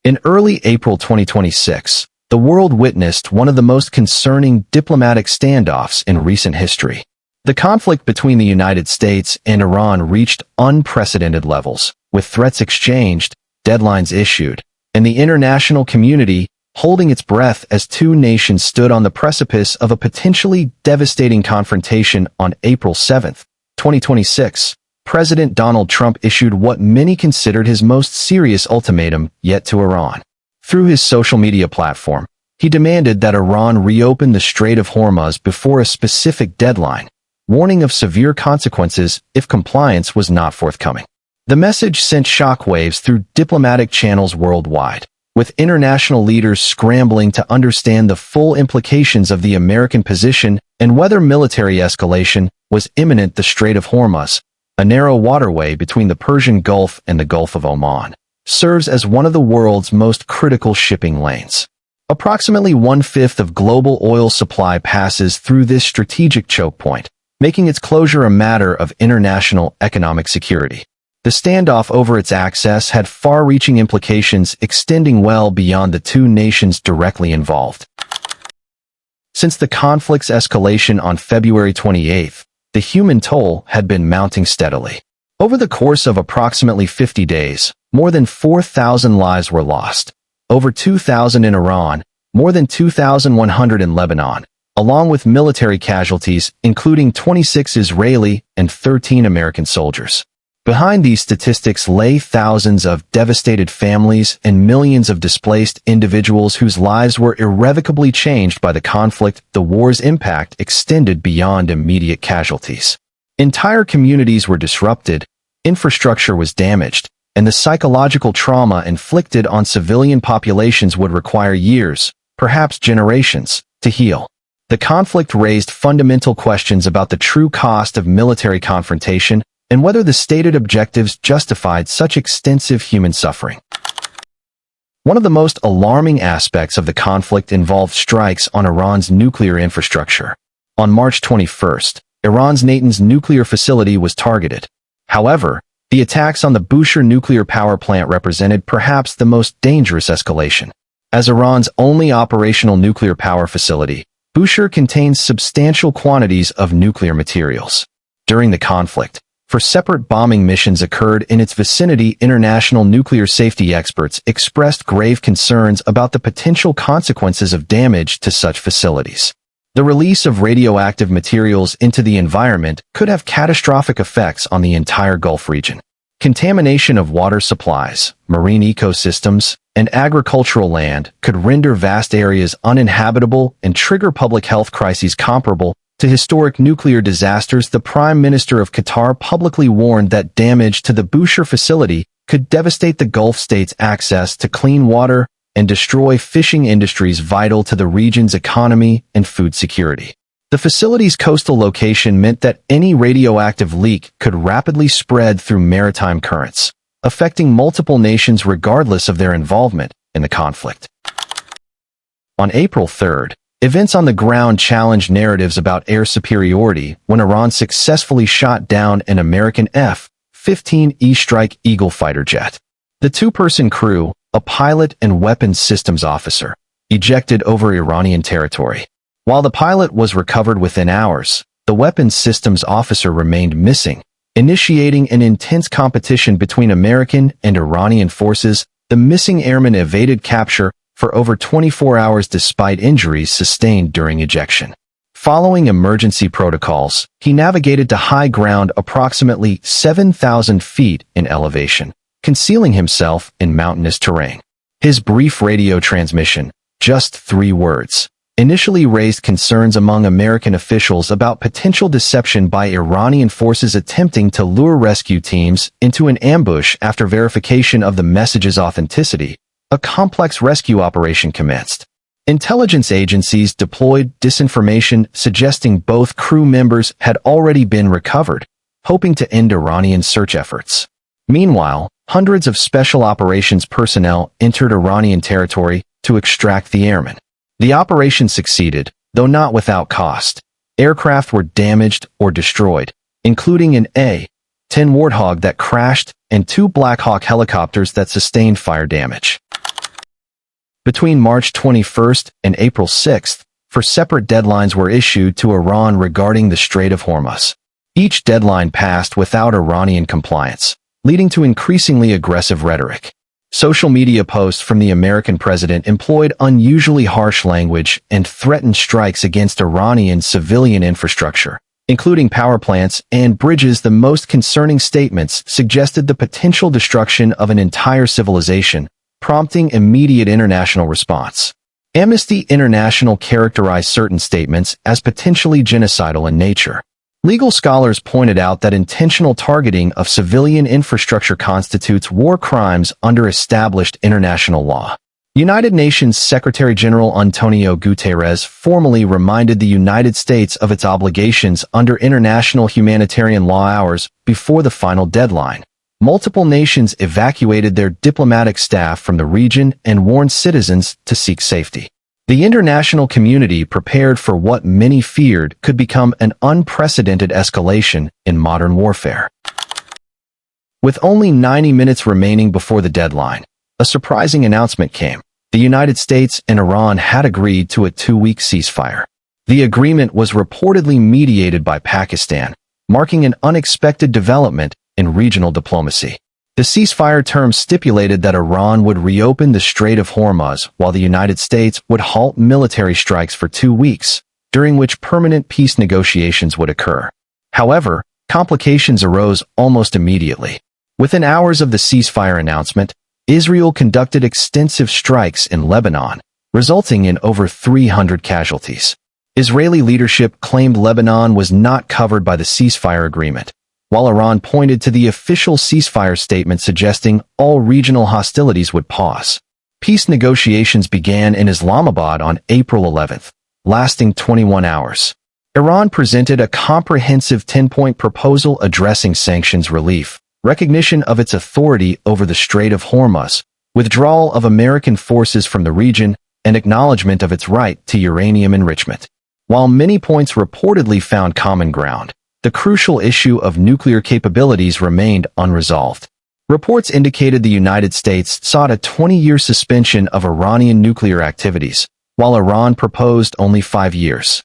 In early April 2026, the world witnessed one of the most concerning diplomatic standoffs in recent history. The conflict between the United States and Iran reached unprecedented levels, with threats exchanged, deadlines issued, and the international community holding its breath as two nations stood on the precipice of a potentially devastating confrontation. On April 7, 2026, President Donald Trump issued what many considered his most serious ultimatum yet to Iran. Through his social media platform, he demanded that Iran reopen the Strait of Hormuz before a specific deadline, warning of severe consequences if compliance was not forthcoming. The message sent shockwaves through diplomatic channels worldwide, with international leaders scrambling to understand the full implications of the American position and whether military escalation was imminent. The Strait of Hormuz, a narrow waterway between the Persian Gulf and the Gulf of Oman, serves as one of the world's most critical shipping lanes. Approximately one-fifth of global oil supply passes through this strategic choke point, making its closure a matter of international economic security. The standoff over its access had far-reaching implications extending well beyond the two nations directly involved. Since the conflict's escalation on February 28, the human toll had been mounting steadily. Over the course of approximately 50 days, more than 4,000 lives were lost, over 2,000 in Iran, more than 2,100 in Lebanon, along with military casualties, including 26 Israeli and 13 American soldiers. Behind these statistics lay thousands of devastated families and millions of displaced individuals whose lives were irrevocably changed by the conflict. The war's impact extended beyond immediate casualties. Entire communities were disrupted, infrastructure was damaged, and the psychological trauma inflicted on civilian populations would require years, perhaps generations, to heal. The conflict raised fundamental questions about the true cost of military confrontation and whether the stated objectives justified such extensive human suffering. One of the most alarming aspects of the conflict involved strikes on Iran's nuclear infrastructure. On March 21, Iran's Natanz nuclear facility was targeted. However, the attacks on the Bushehr nuclear power plant represented perhaps the most dangerous escalation. As Iran's only operational nuclear power facility, Bushehr contains substantial quantities of nuclear materials. During the conflict, separate bombing missions occurred in its vicinity. International nuclear safety experts expressed grave concerns about the potential consequences of damage to such facilities. The release of radioactive materials into the environment could have catastrophic effects on the entire Gulf region. Contamination of water supplies, marine ecosystems, and agricultural land could render vast areas uninhabitable and trigger public health crises comparable to historic nuclear disasters. The Prime Minister of Qatar publicly warned that damage to the Bushehr facility could devastate the Gulf states' access to clean water and destroy fishing industries vital to the region's economy and food security. The facility's coastal location meant that any radioactive leak could rapidly spread through maritime currents, affecting multiple nations regardless of their involvement in the conflict. On April 3, events on the ground challenged narratives about air superiority when Iran successfully shot down an American F-15E Strike Eagle fighter jet. The two-person crew, a pilot and weapons systems officer, ejected over Iranian territory. While the pilot was recovered within hours, the weapons systems officer remained missing, initiating an intense competition between American and Iranian forces. The missing airman evaded capture for over 24 hours despite injuries sustained during ejection. Following emergency protocols, he navigated to high ground approximately 7,000 feet in elevation, concealing himself in mountainous terrain. His brief radio transmission, just 3 words, initially raised concerns among American officials about potential deception by Iranian forces attempting to lure rescue teams into an ambush. After verification of the message's authenticity, a complex rescue operation commenced. Intelligence agencies deployed disinformation suggesting both crew members had already been recovered, hoping to end Iranian search efforts. Meanwhile, hundreds of special operations personnel entered Iranian territory to extract the airmen. The operation succeeded, though not without cost. Aircraft were damaged or destroyed, including an A-10 Warthog that crashed and 2 Black Hawk helicopters that sustained fire damage. Between March 21st and April 6th, four separate deadlines were issued to Iran regarding the Strait of Hormuz. Each deadline passed without Iranian compliance, leading to increasingly aggressive rhetoric. Social media posts from the American president employed unusually harsh language and threatened strikes against Iranian civilian infrastructure, including power plants and bridges. The most concerning statements suggested the potential destruction of an entire civilization, prompting immediate international response. Amnesty International characterized certain statements as potentially genocidal in nature. Legal scholars pointed out that intentional targeting of civilian infrastructure constitutes war crimes under established international law. United Nations Secretary-General Antonio Guterres formally reminded the United States of its obligations under international humanitarian law hours before the final deadline. Multiple nations evacuated their diplomatic staff from the region and warned citizens to seek safety. The international community prepared for what many feared could become an unprecedented escalation in modern warfare. With only 90 minutes remaining before the deadline, a surprising announcement came. The United States and Iran had agreed to a 2-week ceasefire. The agreement was reportedly mediated by Pakistan, marking an unexpected development in regional diplomacy. The ceasefire terms stipulated that Iran would reopen the Strait of Hormuz while the United States would halt military strikes for 2 weeks, during which permanent peace negotiations would occur. However, complications arose almost immediately. Within hours of the ceasefire announcement, Israel conducted extensive strikes in Lebanon, resulting in over 300 casualties. Israeli leadership claimed Lebanon was not covered by the ceasefire agreement, while Iran pointed to the official ceasefire statement suggesting all regional hostilities would pause. Peace negotiations began in Islamabad on April 11th, lasting 21 hours. Iran presented a comprehensive 10-point proposal addressing sanctions relief, recognition of its authority over the Strait of Hormuz, withdrawal of American forces from the region, and acknowledgement of its right to uranium enrichment. While many points reportedly found common ground, the crucial issue of nuclear capabilities remained unresolved. Reports indicated the United States sought a 20-year suspension of Iranian nuclear activities, while Iran proposed only 5 years.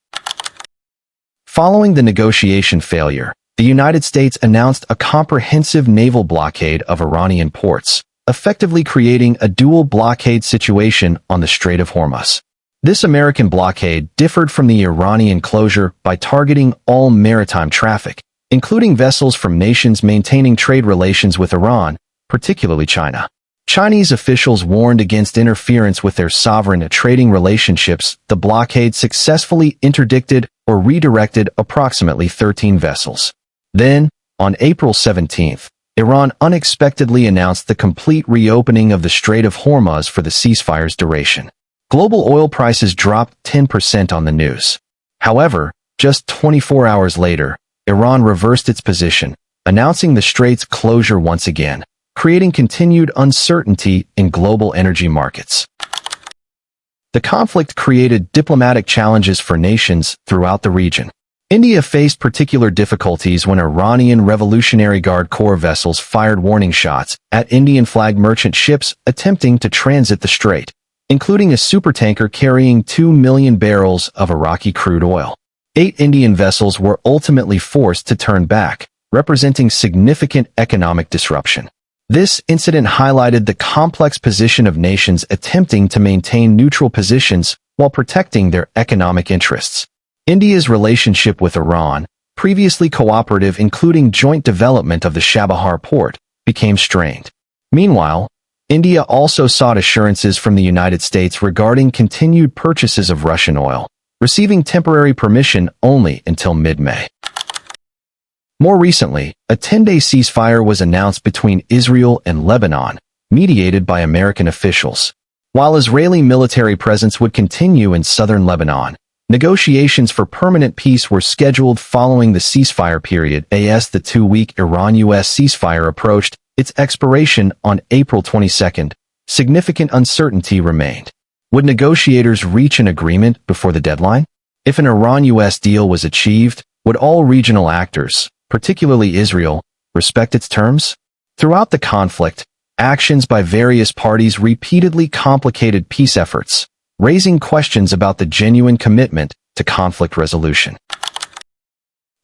Following the negotiation failure, the United States announced a comprehensive naval blockade of Iranian ports, effectively creating a dual blockade situation on the Strait of Hormuz. This American blockade differed from the Iranian closure by targeting all maritime traffic, including vessels from nations maintaining trade relations with Iran, particularly China. Chinese officials warned against interference with their sovereign trading relationships. The blockade successfully interdicted or redirected approximately 13 vessels. Then, on April 17th, Iran unexpectedly announced the complete reopening of the Strait of Hormuz for the ceasefire's duration. Global oil prices dropped 10% on the news. However, just 24 hours later, Iran reversed its position, announcing the strait's closure once again, creating continued uncertainty in global energy markets. The conflict created diplomatic challenges for nations throughout the region. India faced particular difficulties when Iranian Revolutionary Guard Corps vessels fired warning shots at Indian-flagged merchant ships attempting to transit the strait, including a supertanker carrying 2 million barrels of Iraqi crude oil. 8 Indian vessels were ultimately forced to turn back, representing significant economic disruption. This incident highlighted the complex position of nations attempting to maintain neutral positions while protecting their economic interests. India's relationship with Iran, previously cooperative including joint development of the Chabahar port, became strained. Meanwhile, India also sought assurances from the United States regarding continued purchases of Russian oil, receiving temporary permission only until mid-May. More recently, a 10-day ceasefire was announced between Israel and Lebanon, mediated by American officials. While Israeli military presence would continue in southern Lebanon, negotiations for permanent peace were scheduled following the ceasefire period. As the 2-week Iran-US ceasefire approached its expiration on April 22, significant uncertainty remained. Would negotiators reach an agreement before the deadline? If an Iran-US deal was achieved, would all regional actors, particularly Israel, respect its terms? Throughout the conflict, Actions by various parties repeatedly complicated peace efforts, raising questions about the genuine commitment to conflict resolution.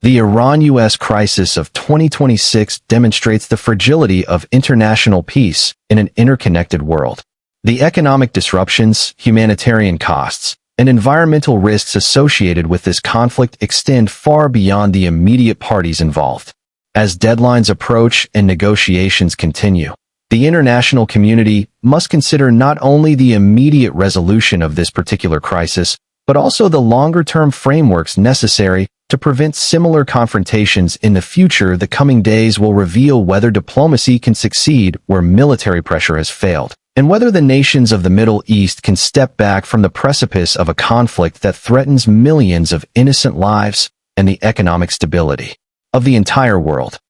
The Iran-US crisis of 2026 demonstrates the fragility of international peace in an interconnected world. The economic disruptions, humanitarian costs, and environmental risks associated with this conflict extend far beyond the immediate parties involved. As deadlines approach and negotiations continue, the international community must consider not only the immediate resolution of this particular crisis, but also the longer-term frameworks necessary to prevent similar confrontations in the future. The coming days will reveal whether diplomacy can succeed where military pressure has failed, and whether the nations of the Middle East can step back from the precipice of a conflict that threatens millions of innocent lives and the economic stability of the entire world.